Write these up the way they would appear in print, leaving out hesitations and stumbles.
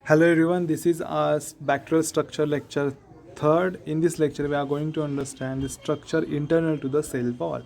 Hello everyone, this is our bacterial structure lecture third. In this lecture, we are going to understand the structure internal to the cell wall.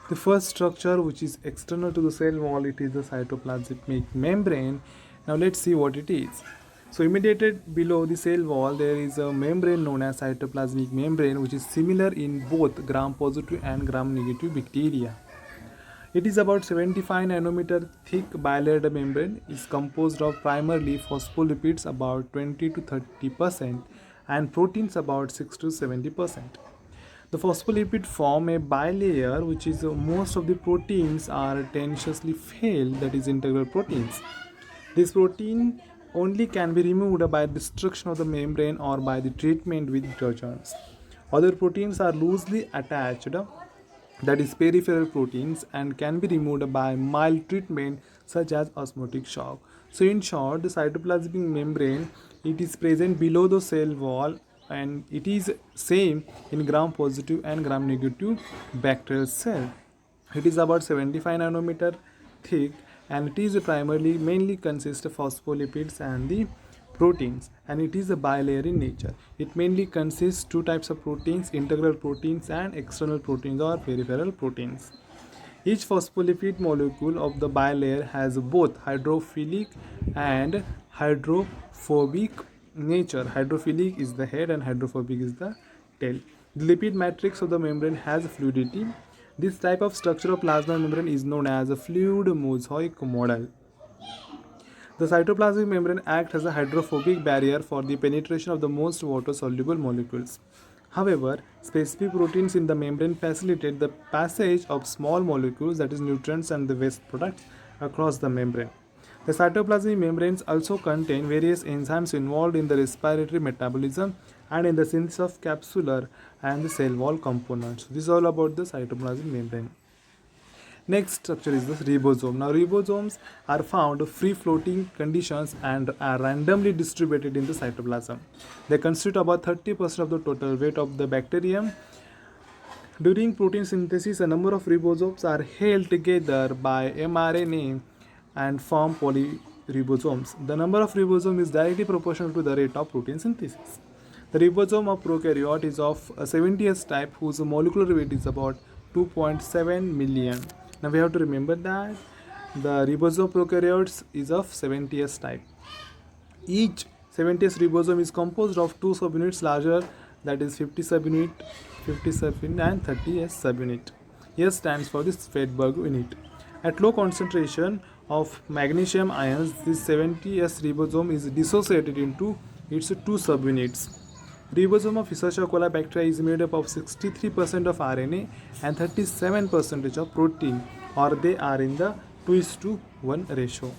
The first structure, which is external to the cell wall, it is the cytoplasmic membrane. Now let's see what it is. So immediated below the cell wall, there is a membrane known as cytoplasmic membrane, which is similar in both gram-positive and gram-negative bacteria. It is about 75 nanometer thick bilayer membrane, is composed of primarily phospholipids about 20 to 30% and proteins about 6 to 70%. The phospholipid form a bilayer, which is most of the proteins are tenaciously failed, that is integral proteins. This protein only can be removed by destruction of the membrane or by the treatment with detergents. Other proteins are loosely attached, that is peripheral proteins, and can be removed by mild treatment such as osmotic shock. So in short, the cytoplasmic membrane, it is present below the cell wall, and it is same in gram positive and gram negative bacterial cell. It is about 75 nanometer thick, and it is primarily mainly consists of phospholipids and the proteins, and it is a bilayer in nature. It mainly consists two types of proteins, integral proteins and external proteins or peripheral proteins. Each phospholipid molecule of the bilayer has both hydrophilic and hydrophobic nature. Hydrophilic is the head and hydrophobic is the tail. The lipid matrix of the membrane has fluidity. This type of structure of plasma membrane is known as a fluid mosaic model. The cytoplasmic membrane acts as a hydrophobic barrier for the penetration of the most water-soluble molecules. However, specific proteins in the membrane facilitate the passage of small molecules, that is nutrients and the waste products, across the membrane. The cytoplasmic membranes also contain various enzymes involved in the respiratory metabolism and in the synthesis of capsular and the cell wall components. This is all about the cytoplasmic membrane. Next structure is the ribosome. Now ribosomes are found free floating conditions and are randomly distributed in the cytoplasm. They constitute about 30% of the total weight of the bacterium. During protein synthesis, a number of ribosomes are held together by mRNA and form polyribosomes. The number of ribosomes is directly proportional to the rate of protein synthesis. The ribosome of prokaryote is of a 70s type whose molecular weight is about 2.7 million. Now we have to remember that the ribosome prokaryotes is of 70s type. Each 70s ribosome is composed of two subunits larger, that is 50 subunit, 50 subunit and 30s subunit. S stands for the Svedberg unit. At low concentration of magnesium ions, this 70s ribosome is dissociated into its two subunits. Ribosome of Escherichia coli bacteria is made up of 63% of RNA and 37% of protein, or they are in the 2:1 ratio.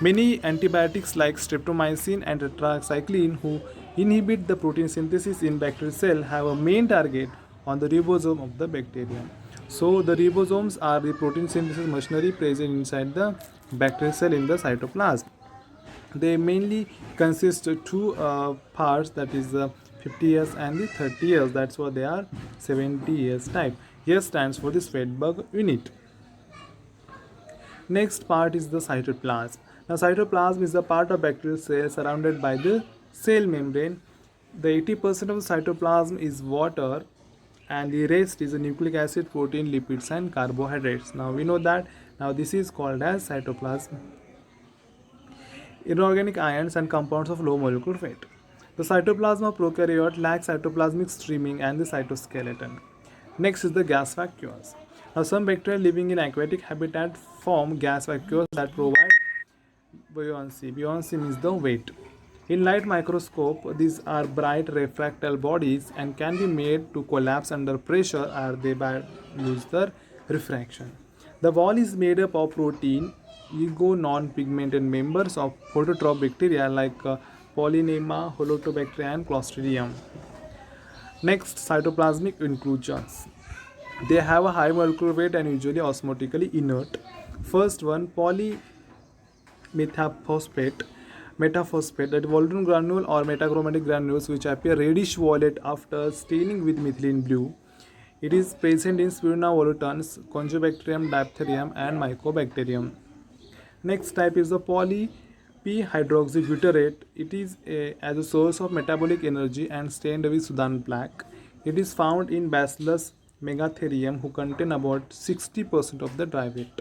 Many antibiotics like streptomycin and tetracycline, who inhibit the protein synthesis in bacterial cell, have a main target on the ribosome of the bacterium. So the ribosomes are the protein synthesis machinery present inside the bacterial cell in the cytoplasm. They mainly consist of two parts, that is the 50 years and the 30 years. That's why they are 70 years type. S stands for the Svedberg unit. Next part is the cytoplasm. Now cytoplasm is the part of bacterial cell surrounded by the cell membrane. The 80% of the cytoplasm is water, and the rest is the nucleic acid, protein, lipids and carbohydrates. Now we know that. Now this is called as cytoplasm. Inorganic ions and compounds of low molecular weight. The cytoplasm of prokaryote lacks cytoplasmic streaming and the cytoskeleton. Next is the gas vacuoles. Now some bacteria living in aquatic habitat form gas vacuoles that provide buoyancy. Buoyancy means the weight. In light microscope, these are bright refractal bodies and can be made to collapse under pressure or thereby lose their refraction. The wall is made up of protein, ego non-pigmented members of phototroph bacteria like Polynema, Holotobacteria and Clostridium. Next, cytoplasmic inclusions. They have a high molecular weight and usually osmotically inert. First one, polymethaphosphate. metaphosphate, that Waldron granule or metachromatic granules which appear reddish violet after staining with methylene blue. It is present in Spirina volutans, Conjobacterium, Diphtherium, and Mycobacterium. Next type is the poly P hydroxybutyrate. It is as a source of metabolic energy and stained with Sudan black. It is found in Bacillus megatherium, who contain about 60% of the dry weight.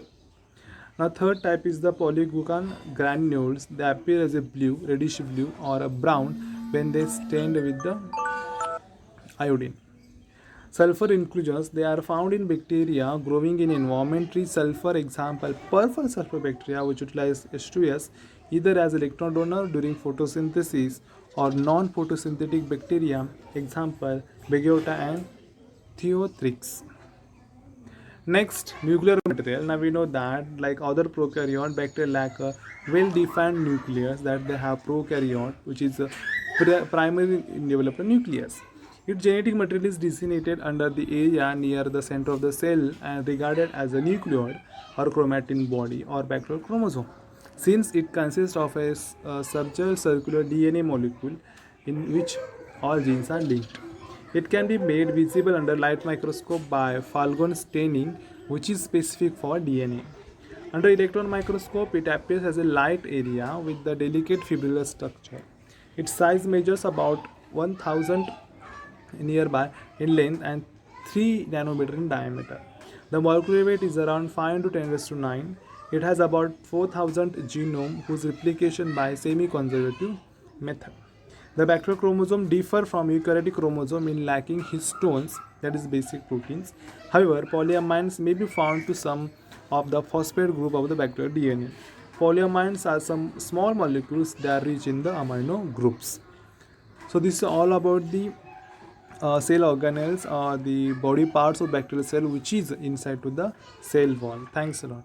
Now third type is the polyglucan granules. They appear as a blue, reddish blue or a brown when they stained with the iodine. Sulfur inclusions, they are found in bacteria growing in environment-rich sulfur, example purple sulfur bacteria which utilize H2S either as electron donor during photosynthesis or non-photosynthetic bacteria, example Beggiota and Theothrix. Next, nuclear material. Now we know that like other prokaryote, bacteria lack a well-defined nucleus, that they have prokaryote, which is a primary developed nucleus. Its genetic material is designated under the area near the center of the cell and regarded as a nucleoid or chromatin body or bacterial chromosome, since it consists of a subtle circular DNA molecule in which all genes are linked. It can be made visible under light microscope by Falcon staining, which is specific for DNA. Under electron microscope, it appears as a light area with the delicate fibrillar structure. Its size measures about 1000 nearby in length and 3 nanometer in diameter. The molecular weight is around 5 to 10 raised to 9. It has about 4000 genome whose replication by semi-conservative method. The bacterial chromosome differ from eukaryotic chromosome in lacking histones, that is basic proteins. However, polyamines may be found to some of the phosphate group of the bacterial DNA. Polyamines are some small molecules that are rich in the amino groups. So this is all about the cell organelles or the body parts of bacterial cell which is inside to the cell wall. Thanks a lot.